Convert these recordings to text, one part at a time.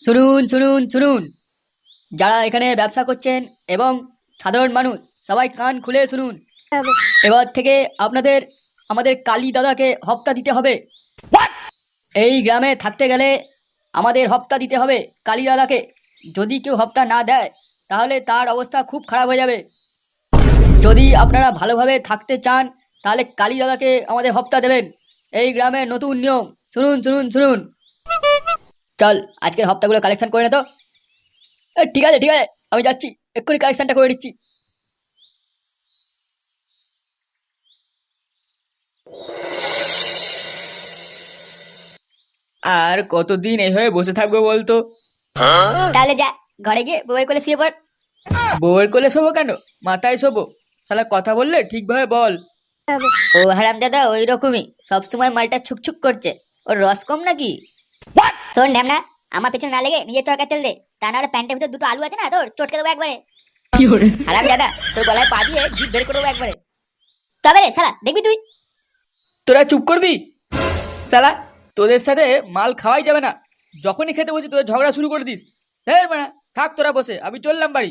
শুনুন শুনুন শুনুন, যারা এখানে ব্যবসা করছেন এবং সাধারণ মানুষ সবাই কান খুলে শুনুন। এবার থেকে আপনাদের আমাদের কালী দাদাকে হপ্তা দিতে হবে। এই গ্রামে থাকতে গেলে আমাদের হপ্তা দিতে হবে কালী দাদাকে। যদি কেউ হপ্তা না দেয় তাহলে তার অবস্থা খুব খারাপ হয়ে যাবে। যদি আপনারা ভালোভাবে থাকতে চান তাহলে কালী দাদাকে আমাদের হপ্তা দেবেন। এই গ্রামের নতুন নিয়ম, শুনুন শুনুন শুনুন। চল আজকের হপ্তাগুলো কালেকশন করে নে তো। ঠিক আছে ঠিক আছে, আমি যাচ্ছি, এক্ষুনি কালেকশনটা করে দিচ্ছি। আর কতদিন এইভাবে বসে থাকবো বলতো? তাহলে যা ঘরে গিয়ে বউয়ের কোলে শুয়ে পড়। বউয়ের কোলে শোবো কেন? মাথায় শোবো। শালা কথা বললে ঠিকভাবে বল। ও হারামজাদা ওই রকমই, সবসময় মালটা ছুকছুক করছে। ওর রস কম নাকি? শোন ঢ্যামনা, আমার পেছনে না লেগে নিজের চরকা তেল দে, তা না হলে প্যান্টের ভিতর দুটো আলু আছে না তোর, চটকে দেবো একবারে। হারামজাদা তোর গলায় পা দিয়ে জিভ বের করে দেবো একবারে। তবে রে শালা দেখবি তুই। তোরা চুপ করবি? শালা তোদের সাথে মাল খাওয়াই যাবে না। যখনই খেতে বলছি তোদের ঝগড়া শুরু করে দিস। হ্যাঁ মানে থাক তোরা বসে, আমি চললাম বাড়ি।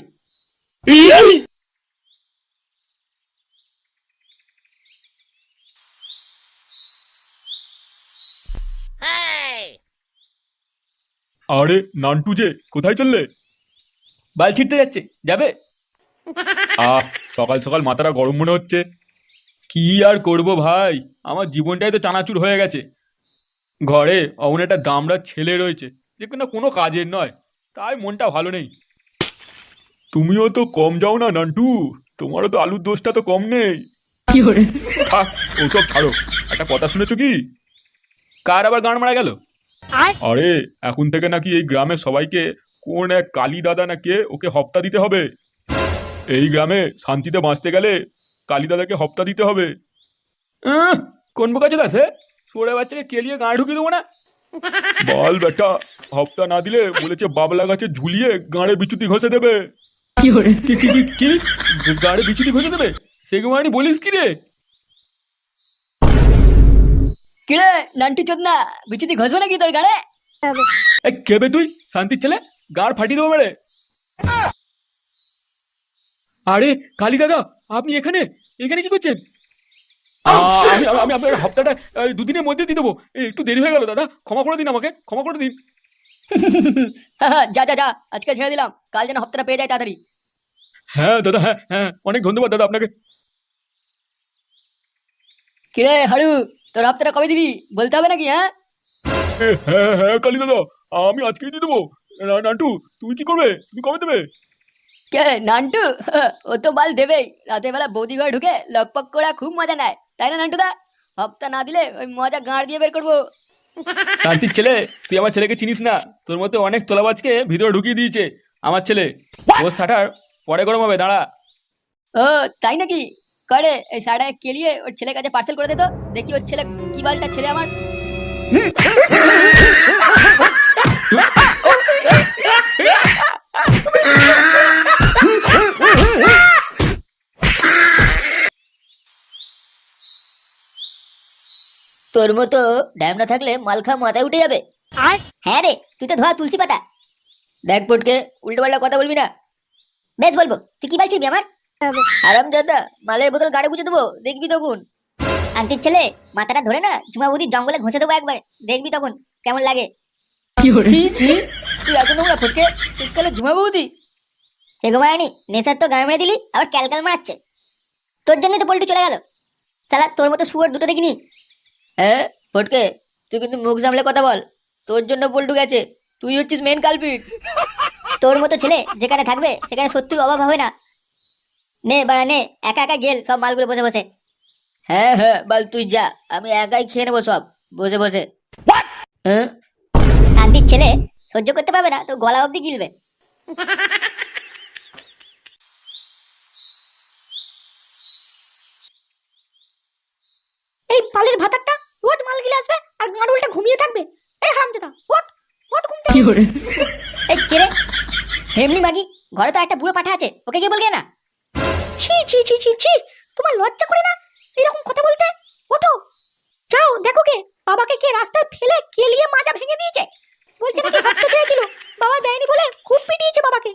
আরে নান্টু যে কোথায় চললে? বাল ছিটতে যাচ্ছে, যাবে? আহ, সকাল সকাল মাথাটা গরম মনে হচ্ছে। কি আর করব ভাই, আমার জীবনটাই তো চানাচুর হয়ে গেছে। ঘরে অমন একটা দামড়া ছেলে রয়েছে যে কিনা কোনো কাজের নয়, তাই মনটা ভালো নেই। তুমিও তো কম যাও না নান্টু, তোমারও তো আলুর দোষটা তো কম নেই। থাক ওসব ছাড়ো, একটা কথা শুনেছো কি? কার আবার গান মারা গেল? আরে এখন থেকে নাকি এই গ্রামের সবাইকে কোন এক কালী দাদা না কে ওকে হপ্তা দিতে হবে। এই গ্রামে শান্তিতে বাঁচতে গেলে কালী দাদাকে হপ্তা দিতে হবে। কোন বোকা চোদা সে? সোরে বাচ্চাকে কেলিয়ে গাঁ ঢুকিয়ে দেবো না? বল বেটা, হপ্তা না দিলে বলেছে বাবলা গাছে ঝুলিয়ে গাঁড়ে বিচুতি ঘষে দেবে। কি কি কি কি কি গাড়ি বিচুতি ঘষে দেবে? সেগুমানি বলিস কি রে? কিরে নান্টি চোদনা, বিচুতি ঘষবে নাকি তোর গাড়ে? কেবে তুই শান্তির ছেলে, গাড় ফাটিয়ে দেবো মেরে। আরে কালী দাদা, আপনি এখানে এখানে কি করছেন? আমি আমি আপনার হপ্তাটা দুদিনের মধ্যে দিয়ে দেবো। একটু দেরি হয়ে গেল দাদা, ক্ষমা করে দিন, আমাকে ক্ষমা করে দিন। যা যা যা, আজকে ছেড়ে দিলাম, কাল যেন হপ্তাটা পেয়ে যায় তাড়াতাড়ি। হ্যাঁ দাদা, হ্যাঁ হ্যাঁ, অনেক ধন্যবাদ দাদা আপনাকে। কিরে হাড়ু, তোর হপ্তাটা কবে দিবি বলতে হবে নাকি? হ্যাঁ হ্যাঁ হ্যাঁ কালী দাদা, আমি আজকেই দিয়ে দেবো। নান্টু তুই কি করবে, তুমি কবে দেবে? কে নান্টু? ও তো বাল দেবেই, রাতের বেলা বৌদি ঘরে ঢুকে লকপক করা খুব মজা নেয়, তাই না নান্টুদা? হপ্তা না দিলে ওই মজা গাঁড় দিয়ে বের করবো। শান্তির ছেলে, তুই আমার ছেলেকে চিনিস না। তোর মতো অনেক তোলাবাজকে ভিতরে ঢুকিয়ে দিয়েছে আমার ছেলে। ওর শাটার পরে গরম হবে, দাঁড়া। ও তাই নাকি? করে এই শাড়া কেলিয়ে ওর ছেলের কাছে পার্সেল করে দে তো, দেখি ওর ছেলে কি বালটা ছেলে আমার। তোর মতো ড্যাম না থাকলে মালখা মাথায় উঠে যাবে। হ্যাঁ রে, তুই তো ধোয়া তুলসী পাতা। দেখ পটকে, উল্টো পাল্টা কথা বলবি না। বেশ বলবো, তুই কি বলছিস আমার? আরাম দাদা, মালের বোতল গাড়ি বুঝে দেবো, দেখবি তখন। আন্টির ছেলে, মাথাটা ধরে না ঝুমা বুদির জঙ্গলে ঘষে দেবো একবার, দেখবি তখন কেমন লাগে। ছি ছি, তুই এত নোংরা ফটকে, শেষকালে ঝুমা বৌদি। সে ঘুমায়নি, নেশার তো গান মেরে দিলি, আবার ক্যালকাল মারাচ্ছে। তোর জন্যই তো পল্টু চলে গেল। শালা তোর মতো শুয়োর দুটো দেখিনি। হ্যাঁ ফটকে, তুই কিন্তু মুখ সামলে কথা বল। তোর জন্য পল্টু গেছে, তুই হচ্ছিস মেন কালপিট। তোর মতো ছেলে যেখানে থাকবে সেখানে শত্রুর অভাব হবে না। নে বাড়া নে, একা একা গেল সব মালগুলো বসে বসে। হ্যাঁ হ্যাঁ বল, তুই যা, আমি একাই খেয়ে নেবো সব বসে বসে। হ্যাঁ শান্তির ছেলে সহ্য করতে পারবে না তো গলা অবধি গিলবে। এই পালের ভাতারটা রোজ মাল গিলে আসবে আর গাঁড় উল্টা ঘুমিয়ে থাকবে। এই হারামজাদা, ওঠ ওঠ ঘুম থেকে। এই কে রে? এমনি মাগি, ঘরে তো একটা বুড়ো পাঠা আছে, ওকে গিয়ে বলগে না? ছি ছি ছি ছি ছি, তোমার লজ্জা করে না এরকম কথা বলতে? ওঠো, যাও দেখো কে বাবাকে কে রাস্তায় ফেলে কেলিয়ে মাজা ভেঙে দিয়েছে। বলছে নাকি হপ্তা চেয়েছিল, বাবা দেয়নি বলে খুব পিটিয়েছে বাবাকে।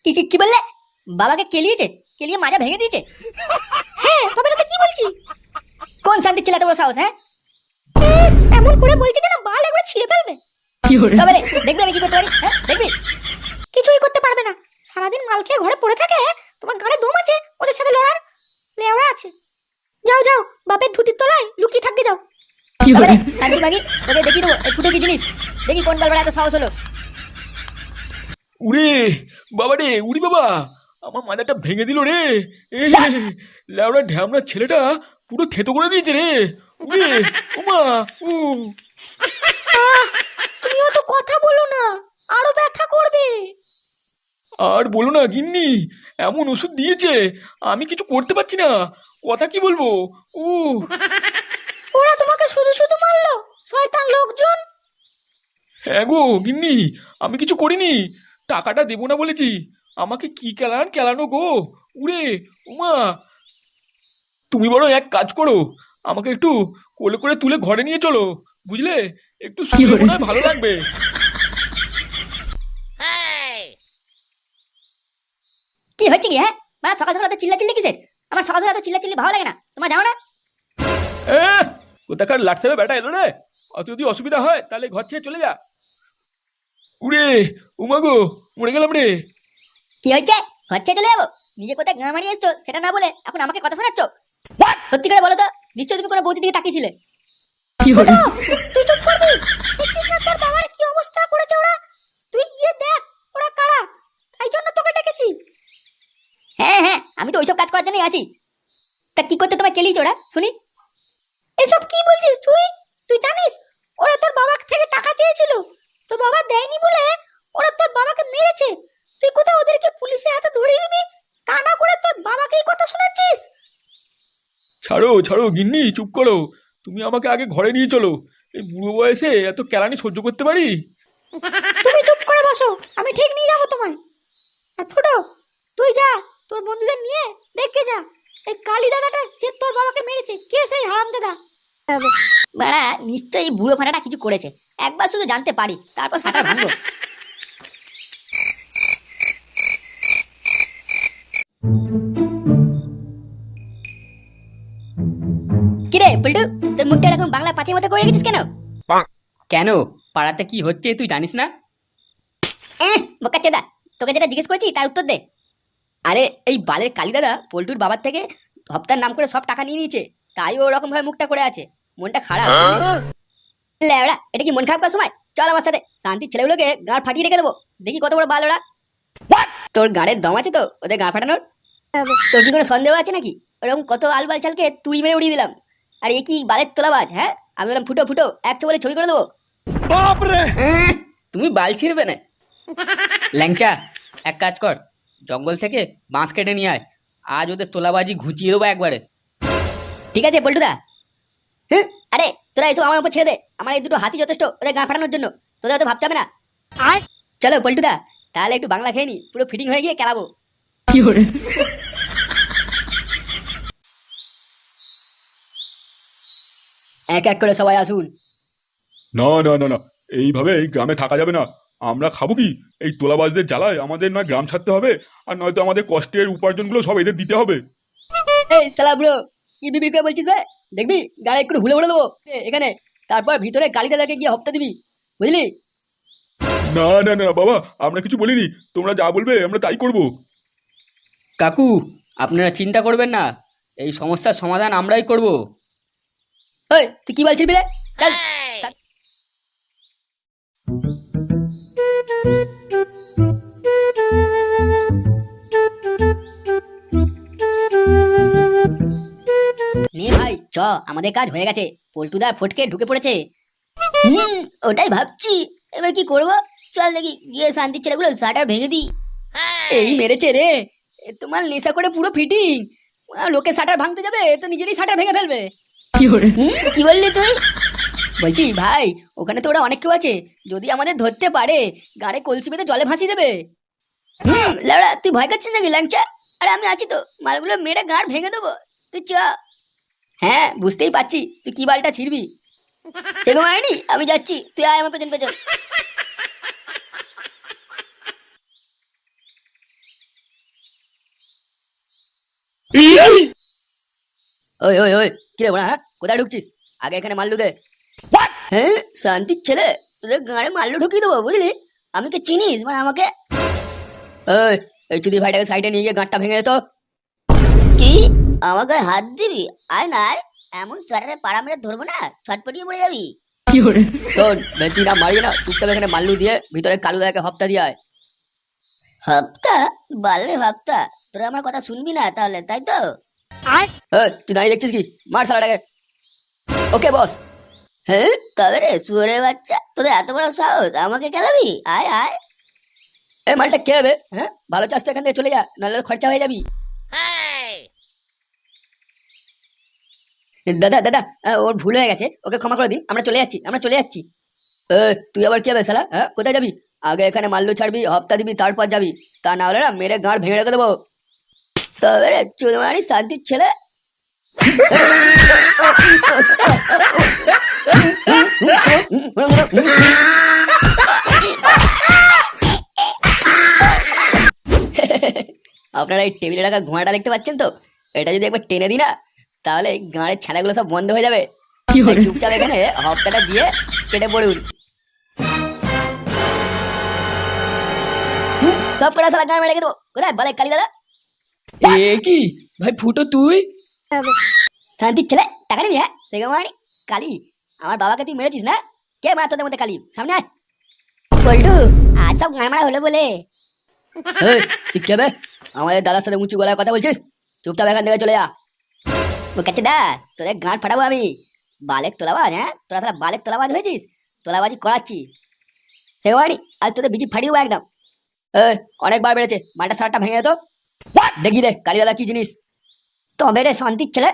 কি কি কি বললে? বাবাকে কেলিয়েছে? কেলিয়ে মাজা ভেঙে দিয়েছে? হ্যাঁ, তবে না তো কি বলছি? কোন শান্তির ছেলে এত বড় সাহস? হ্যাঁ, এমন করে বলছে যেন বাল একবার ছিঁড়ে ফেলবে। তবে রে, দেখবি আমি কি করতে পারি? হ্যাঁ, দেখবি? কিছুই করতে পারবে না, সারাদিন মাল খেয়ে ঘরে পড়ে থাকে। তোমার ঘরে দম আছে ওদের সাথে লড়ার? লেওড়া আছে। যাও যাও, বাপের ধুতির তলায় লুকিয়ে থাকতে যাও। তবে রে, শান্তি মাগি, তোকে দেখিয়ে দেবো এই ফুটো কি জিনিস। দেখি কোন বালবার এত সাহস হলো। উড়ে বাবা রে, উড়ি বাবা, আমার মাথাটা ভেঙে দিল রে। এ লেওড়া ঢ্যামড়া ছেলেটা পুরো থেতো করে দিয়েছে রে। উড়ে ওমা উ তুমিও তো কথা বলো না, আরো ব্যথা করবে। আর বলো না গিন্নি, এমন ওষুধ দিয়েছে আমি কিছু করতে পারছি না, কথা কি বলবো। উ ওরা তোমাকে শুধু শুধু মারলো, শয়তান লোকজন। হ্যাঁ গো গিন্নি, আমি কিছু করিনি, টাকাটা দেবো না বলেছি, আমাকে কি কেলানো গো। উড়ে উমা, তুমি বড় এক কাজ করো, আমাকে একটু কোলে করে তুলে ঘরে নিয়ে চলো, বুঝলে, একটু শুয়ে মনে হয় ভালো লাগবে। কি হচ্ছে কি? হ্যাঁ, মানে সকাল সকাল এত চিল্লা চিল্লি কিসের? আমার সকাল সকাল এত চিল্লা চিল্লি ভালো লাগে না, তোমার যাও না? কোথাকার লাটসাবে বেটা এলো রে, অত যদি অসুবিধা হয় তাহলে ঘর ছেড়ে চলে যা। উড়ে উমা গো, মরে গেলাম রে। কি হচ্ছে? হচ্ছে চলে যাবো? নিজে কোথায় গাঁ মারিয়ে এসছো সেটা না বলে এখন আমাকে কথা শোনাচ্ছ? সত্যি করে বলো তো, নিশ্চয়ই তুমি কোনো বৌদির দিকে তাকিয়েছিলে? তুই চুপ করবি? দেখছিস না তোর বাবার কি অবস্থা করেছে ওরা? তুই গিয়ে দেখ ওরা কারা, তাই জন্য তোকে ডেকেছি। হ্যাঁ হ্যাঁ, আমি তো ওইসব কাজ করার জন্যই আছি। তা কি করতে তোমায় কেলিয়েছে ওরা, শুনি? এসব কি বলছিস তুই? তুই জানিস ওরা তোর বাবা থেকে টাকা চেয়েছিল, তোর বাবা দেয়নি বলে ওরা তোর বাবাকে মেরেছে। তুই কোথায় ওদেরকে পুলিশের হাতে ধরিয়ে দিবি, তা না করে তোর বাবাকে এই কথা শোনাচ্ছিস? ছাড়ো ছাড়ো গিন্নি, চুপ করো, তুমি আমাকে আগে ঘরে নিয়ে চলো, এই বুড়ো বয়সে এত কেলানি সহ্য করতে পারি? তুমি চুপ করে বসো, আমি ঠিক নিয়ে যাবো তোমায়। আর ফুটো, তুই যা তোর বন্ধুদের নিয়ে দেখে যা এই কালী দাদাটা যে তোর বাবাকে মেরেছে, কে সেই হারামজাদা। বাড়া, নিশ্চয়ই বুড়ো ফাটাটা কিছু করেছে, একবার শুধু জানতে পারি তারপর সাঁতার ভাঙবো। কিরে পল্টু, তোর মুখটা এরকম বাংলা পাঁচের মতো করে রেখেছিস কেন? কেন, পাড়াতে কি হচ্ছে তুই জানিস না? বোকাচ্চোদা, তোকে যেটা জিজ্ঞেস করেছি তার উত্তর দে। আরে এই বালের কালী দাদা পল্টুর বাবার থেকে হপ্তার নাম করে সব টাকা নিয়ে নিয়েছে, তাই ও ওরকম ভাবে মুখটা করে আছে, মনটা খারাপ। লেওড়া, এটা কি মন খারাপ করার সময়? চল আমার সাথে, শান্তির ছেলেগুলোকে গাঁড় ফাটিয়ে রেখে দেবো, দেখি কত বড় বাল ওরা। তোর গাড়ের দম আছে তো ওদের গা ফাটানোর? তোর কি কোনো সন্দেহ আছে নাকি? ওরকম কত আলবাল চালকে তুড়ি মেরে উড়িয়ে দিলাম, আর এ কি বালের তোলাবাজ? হ্যাঁ, আমি বললাম ফুটো ফুটো, একশো বলে ছবি করে দেবো। তুমি বাল ছিড়বে না। ল্যাংচা, এক কাজ কর, জঙ্গল থেকে বাঁশ কেটে নিয়ে আয়, আজ ওদের তোলাবাজি ঘুচিয়ে দেবো একবারে। ঠিক আছে পল্টুদা। হ্যাঁ, আরে তোরা এসব আমার উপর ছেড়ে দে, আমার এই দুটো হাতি যথেষ্ট ওদের গা ফাটানোর জন্য, তোদের তো ভাবতে হবে না। চলো পল্টুদা, তাহলে একটু বাংলা খেয়ে নি, পুরো ফিটিং হয়ে গিয়ে খেলাবো। এক এক করে সবাই আসুন। না না না না, এইভাবে এই গ্রামে থাকা যাবে না। আমরা খাবো কি? এই তোলাবাজদের জ্বালায় আমাদের নয় গ্রাম ছাড়তে হবে, আর নয়তো আমাদের কষ্টের উপার্জনগুলো সব এদের দিতে হবে। এই শালা বুড়ো, কি বিবি করে বলছিস রে? দেখবি গাড়ি একটু হুলে উড়ে দেবো এখানে, তারপর ভিতরে কালী দাদাকে গিয়ে হপ্তা দিবি, বুঝলি? না না না বাবা, আমরা কিছু বলিনি, তোমরা যা বলবে আমরা তাই করব। কাকু, আপনারা চিন্তা করবেন না, এই সমস্যার সমাধান আমরাই করব। ওই তুই কি বলছিস রে? চল। নে ভাই চ, আমাদের কাজ হয়ে গেছে, পল্টুদা ফটকে ঢুকে পড়েছে। ওটাই ভাবছি এবার কি করব। চল দেখি গিয়ে শান্তির ছেলেগুলো শাটার ভেঙে দিই। এই মেরেছে রে, এ তোমার নেশা করে পুরো ফিটিং, লোকে শাটার ভাঙতে যাবে এ তো নিজেরই শাটার ভেঙে ফেলবে। কি বললি তুই? বলছি ভাই, ওখানে তো ওরা অনেক কেউ আছে, যদি আমাদের ধরতে পারে গাড়ে কলসি বেঁধে জলে ভাসিয়ে দেবে। লেওড়া, তুই ভয় করছিস নাকি ল্যাংচা? আরে আমি আছি তো, মালগুলো মেরে গাড় ভেঙে দেবো, তুই চ। হ্যাঁ বুঝতেই পারছি তুই কি বালটা ছিড়বি। সেগো মারানি, আমি যাচ্ছি, তুই আয় আমার পেছন পেছন। ওই ওই ওই কি রে বড়া, হ্যাঁ কোথায় ঢুকছিস? আগে এখানে মাল্লু দে। হ্যাঁ, শান্তির ছেলে, তোদের গাঁড়ে মাল্লু ঢুকিয়ে দেবো বুঝলি? আমি কে চিনিস মানে আমাকে? ওই এই চুদি ভাইটাকে সাইডে নিয়ে গিয়ে গাঁটটা ভেঙে যেত। কি আমাকে হাত দিবি? আয় না আয়, এমন স্যারের পাড়া মেরে ধরবো না, ছটপটিয়ে পড়ে যাবি। শোন, বেশি না মারিয়ে না, চুপচাপ এখানে মাল্লু দিয়ে ভিতরে কালু দাদাকে হপ্তা দিয়ে আয়। হাপ্তা? বালরে হাপ্তা, তোরা আমার কথা শুনবি না তাহলে, তাই তো? ওই, তুই দাঁড়িয়ে দেখছিস কি? মার শালাটাকে। ওকে বস। হ্যাঁ, তবে রে শুয়োরের বাচ্চা, তোদের এত বড় সাহস আমাকে খেলাবি? আয় আয়। এই মালটা কে হবে? হ্যাঁ, ভালো চাষ তো এখান থেকে চলে যা, নাহলে খরচা হয়ে যাবি। দাদা দাদা, ওর ভুল হয়ে গেছে, ওকে ক্ষমা করে দিন, আমরা চলে যাচ্ছি, আমরা চলে যাচ্ছি। তুই আবার কি হবে শালা? হ্যাঁ, কোথায় যাবি? আগে এখানে মাল্লু ছাড়বি, হপ্তা দিবি, তারপর যাবি। তা না হলে না মেরে গাঁড় ভেঙে রেখে দেবো। তবে রে চুদমানি শান্তির ছেলে। আপনারা এই টেবিলে রাখা ঘোড়াটা দেখতে পাচ্ছেন তো? এটা যদি একবার টেনে দিই না, তাহলে এই গাঁড়ের ছানাগুলো সব বন্ধ হয়ে যাবে। তাই চুপচাপ এখানে হপ্তাটা দিয়ে কেটে পড়ুন। সব কটা সালা গান মেরে দেবো। কোথায় বলে কালী দাদা? এ কি ভাই, ফুটো তুই? শান্তির ছেলে, টাকা নিবি? হ্যাঁ, সেগমানি কালী, আমার বাবাকে তুই মেরেছিস না? কে মারা তোদের মধ্যে কালী? সামনে আয়। পল্টু, আজ সব গান মারা হলো বলে। এই, তুই কে বে? আমাদের দাদার সাথে উঁচু গলায় কথা বলছিস? চুপচাপ এখান থেকে চলে যা। ও কাছে দা, তোদের গাঁট ফাটাবো আমি। বালেক তোলাবাজ, হ্যাঁ তোরা সালা বালেক তোলাবাজ হয়েছিস, তোলাবাজি করাচ্ছি। সেগমানি, আজ তোদের বিচি ফাটিয়ে দেবো একদম। অনেকবার বেড়েছে, মালটা সারটা ভেঙে যেত। দেখি রে কালী দাদা কি জিনিস। তবে রে শান্তির ছেলে।